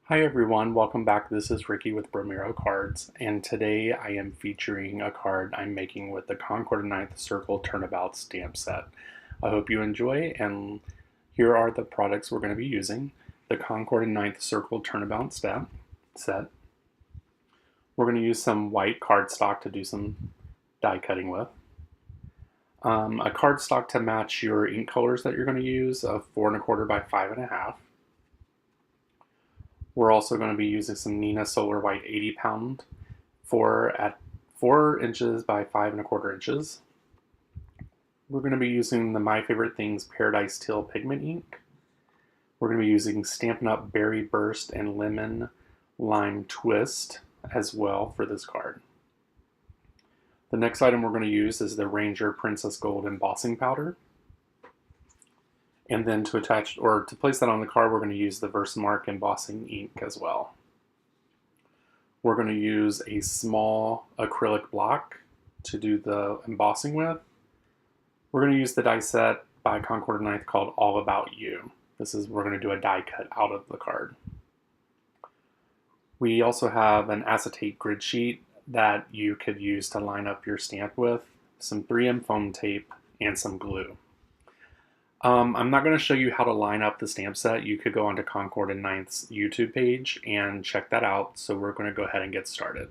Hi everyone, welcome back. This is Ricky with Bromero Cards, and today I am featuring a card I'm making with the Concord 9th Circle Turnabout Stamp set. I hope you enjoy, and here are the products we're going to be using. The Concord 9th Circle Turnabout Stamp set. We're going to use some white cardstock to do some die cutting with. A cardstock to match your ink colors that you're going to use of 4 1/4 by 5 1/2. We're also going to be using some Nina Solar White 80 pound at 4 inches by 5 1/4 inches. We're going to be using the My Favorite Things Paradise Teal pigment ink. We're going to be using Stampin' Up! Berry Burst and Lemon Lime Twist as well for this card. The next item we're going to use is the Ranger Princess Gold embossing powder. And then to attach or to place that on the card, we're going to use the Versamark embossing ink as well. We're going to use a small acrylic block to do the embossing with. We're going to use the die set by Concord 9th called All About You. We're going to do a die cut out of the card. We also have an acetate grid sheet that you could use to line up your stamp with, some 3M foam tape, and some glue. I'm not going to show you how to line up the stamp set. You could go onto Concord 9th's YouTube page and check that out. So we're going to go ahead and get started.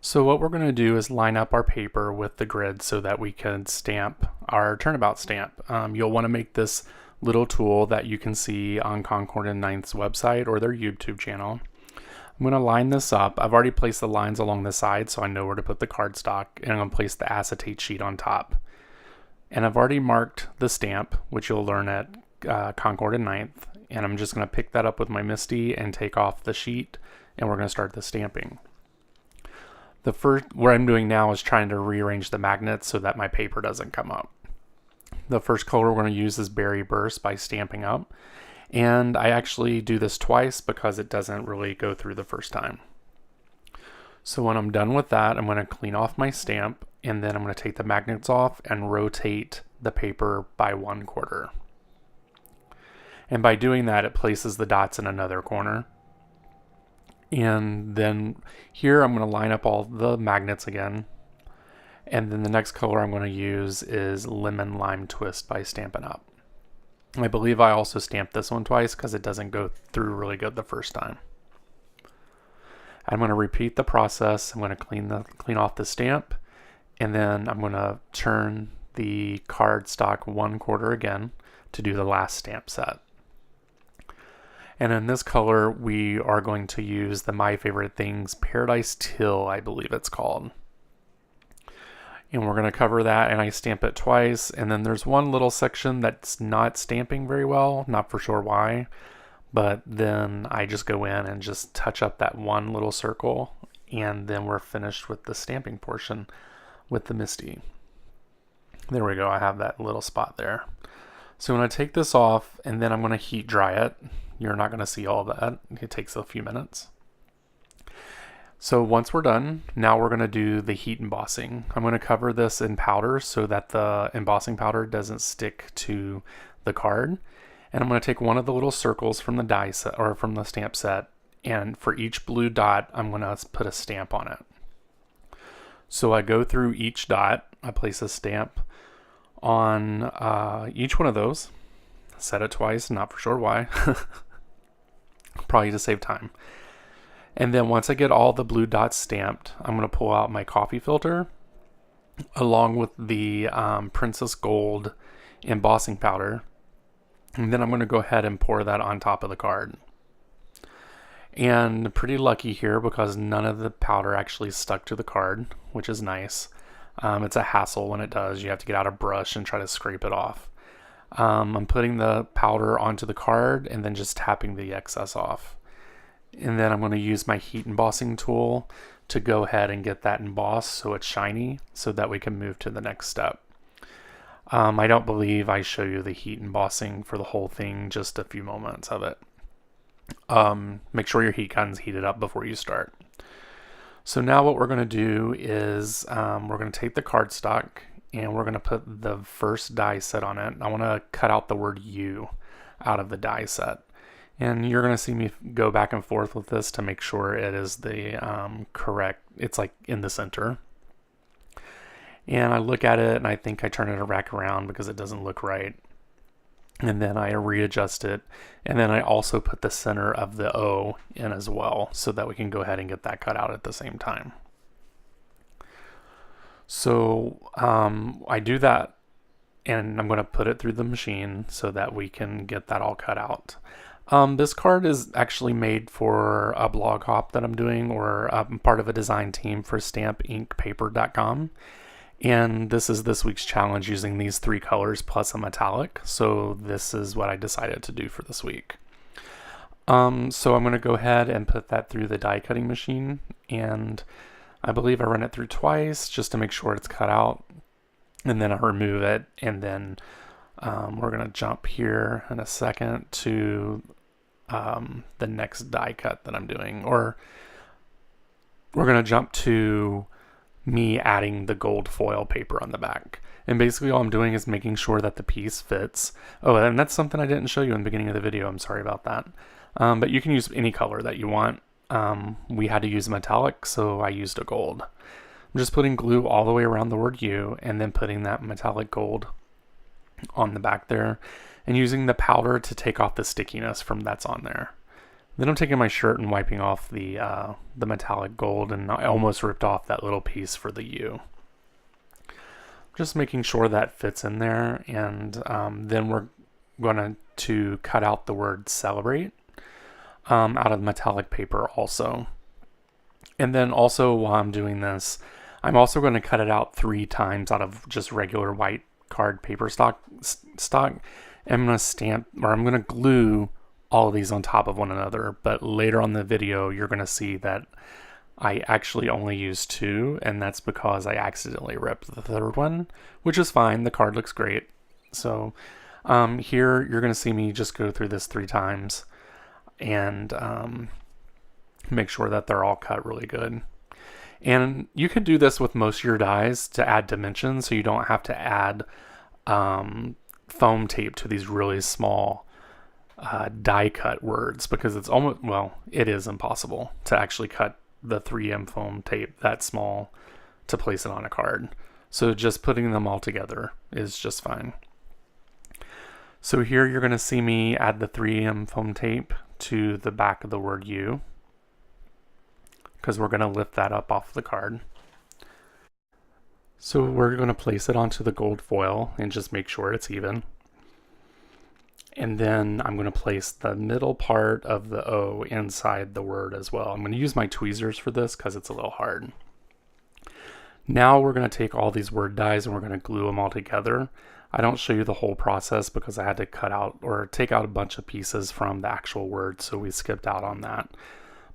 So what we're going to do is line up our paper with the grid so that we can stamp our turnabout stamp. You'll want to make this little tool that you can see on Concord 9th's website or their YouTube channel. I'm going to line this up. I've already placed the lines along the side so I know where to put the cardstock, and I'm going to place the acetate sheet on top. And I've already marked the stamp, which you'll learn at Concord 9th, and I'm just going to pick that up with my MISTI and take off the sheet, and we're going to start the stamping. What I'm doing now is trying to rearrange the magnets so that my paper doesn't come up. The first color we're going to use is Berry Burst by Stampin' Up, and I actually do this twice because it doesn't really go through the first time. So when I'm done with that, I'm going to clean off my stamp, and then I'm going to take the magnets off and rotate the paper by 1/4. And by doing that, it places the dots in another corner. And then here I'm going to line up all the magnets again. And then the next color I'm going to use is Lemon Lime Twist by Stampin' Up. I believe I also stamped this one twice because it doesn't go through really good the first time. I'm going to repeat the process. I'm going to clean off the stamp, and then I'm going to turn the cardstock 1/4 again to do the last stamp set. And in this color, we are going to use the My Favorite Things Paradise Teal, I believe it's called. And we're going to cover that, and I stamp it twice. And then there's one little section that's not stamping very well, not for sure why. But then I just go in and just touch up that one little circle, and then we're finished with the stamping portion with the MISTI. There we go, I have that little spot there. So I'm going to take this off, and then I'm going to heat dry it. You're not going to see all that. It takes a few minutes. So once we're done, now we're going to do the heat embossing. I'm going to cover this in powder so that the embossing powder doesn't stick to the card. And I'm going to take one of the little circles from the die set or from the stamp set, and for each blue dot, I'm going to put a stamp on it. So I go through each dot, I place a stamp on each one of those. Set it twice, not for sure why. Probably to save time. And then once I get all the blue dots stamped, I'm going to pull out my coffee filter along with the Princess Gold embossing powder. And then I'm going to go ahead and pour that on top of the card. And pretty lucky here because none of the powder actually stuck to the card, which is nice. It's a hassle when it does. You have to get out a brush and try to scrape it off. I'm putting the powder onto the card and then just tapping the excess off. And then I'm going to use my heat embossing tool to go ahead and get that embossed so it's shiny so that we can move to the next step. I don't believe I show you the heat embossing for the whole thing, just a few moments of it. Make sure your heat gun's heated up before you start. So now what we're going to do is we're going to take the cardstock and we're going to put the first die set on it. I want to cut out the word U out of the die set. And you're going to see me go back and forth with this to make sure it is the correct, it's like in the center. And I look at it and I think I turn it back around because it doesn't look right. And then I readjust it. And then I also put the center of the O in as well so that we can go ahead and get that cut out at the same time. So I do that and I'm going to put it through the machine so that we can get that all cut out. This card is actually made for a blog hop that I'm doing, or I'm part of a design team for stampinkpaper.com. And this is this week's challenge using these 3 colors plus a metallic. So this is what I decided to do for this week. So I'm going to go ahead and put that through the die cutting machine. And I believe I run it through twice just to make sure it's cut out. And then I remove it. And then we're going to jump here in a second to the next die cut that I'm doing. Or we're going to jump to me adding the gold foil paper on the back. And basically all I'm doing is making sure that the piece fits. Oh, and that's something I didn't show you in the beginning of the video. I'm sorry about that. But you can use any color that you want. We had to use metallic, so I used a gold. I'm just putting glue all the way around the word U and then putting that metallic gold on the back there and using the powder to take off the stickiness from that's on there. Then I'm taking my shirt and wiping off the metallic gold, and I almost ripped off that little piece for the U. Just making sure that fits in there, and then we're going to cut out the word celebrate out of metallic paper also. And then also while I'm doing this, I'm also going to cut it out 3 times out of just regular white card paper stock. I'm going to stamp, or I'm going to glue all of these on top of one another, but later on in the video you're going to see that I actually only used 2, and that's because I accidentally ripped the 3rd one, which is fine. The card looks great. So here you're going to see me just go through this 3 times and make sure that they're all cut really good. And you could do this with most of your dies to add dimensions, so you don't have to add foam tape to these really small die cut words, because it's almost, well, it is impossible to actually cut the 3M foam tape that small to place it on a card. So just putting them all together is just fine. So here you're going to see me add the 3M foam tape to the back of the word U, because we're going to lift that up off the card. So we're going to place it onto the gold foil and just make sure it's even. And then I'm going to place the middle part of the O inside the word as well. I'm going to use my tweezers for this because it's a little hard. Now we're going to take all these word dies and we're going to glue them all together. I don't show you the whole process because I had to cut out or take out a bunch of pieces from the actual word, so we skipped out on that.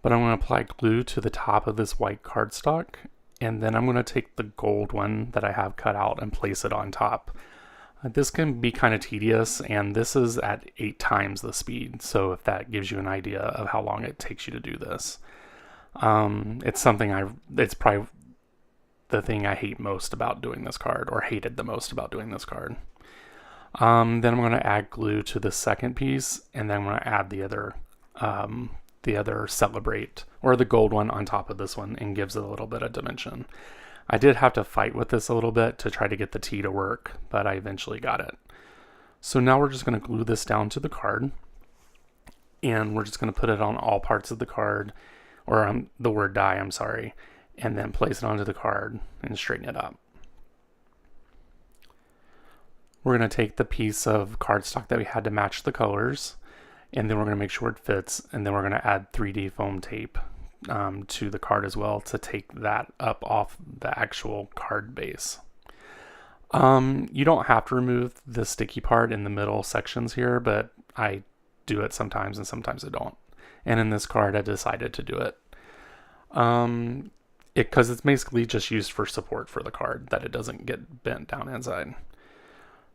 But I'm going to apply glue to the top of this white cardstock, and then I'm going to take the gold one that I have cut out and place it on top. This can be kind of tedious, and this is at 8 times the speed, so if that gives you an idea of how long it takes you to do this. It's probably the thing I hate most about doing this card, or hated the most about doing this card. Then I'm going to add glue to the second piece, and then I'm going to add the other celebrate, or the gold one on top of this one, and gives it a little bit of dimension. I did have to fight with this a little bit to try to get the T to work, but I eventually got it. So now we're just going to glue this down to the card, and we're just going to put it on all parts of the card, or the word die, I'm sorry, and then place it onto the card and straighten it up. We're going to take the piece of cardstock that we had to match the colors, and then we're going to make sure it fits, and then we're going to add 3D foam tape to the card as well to take that up off the actual card base. You don't have to remove the sticky part in the middle sections here, but I do it sometimes and sometimes I don't. And in this card I decided to do it. Because it's basically just used for support for the card, that it doesn't get bent down inside.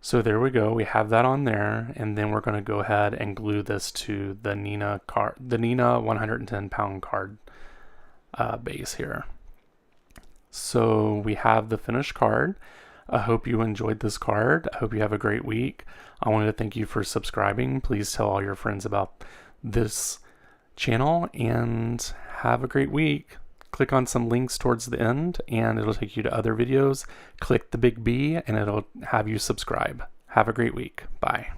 So there we go, we have that on there, and then we're going to go ahead and glue this to the Nina 110 pound card base here. So we have the finished card. I hope you enjoyed this card. I hope you have a great week. I wanted to thank you for subscribing. Please tell all your friends about this channel, and have a great week. Click on some links towards the end and it'll take you to other videos. Click the big B and it'll have you subscribe. Have a great week. Bye.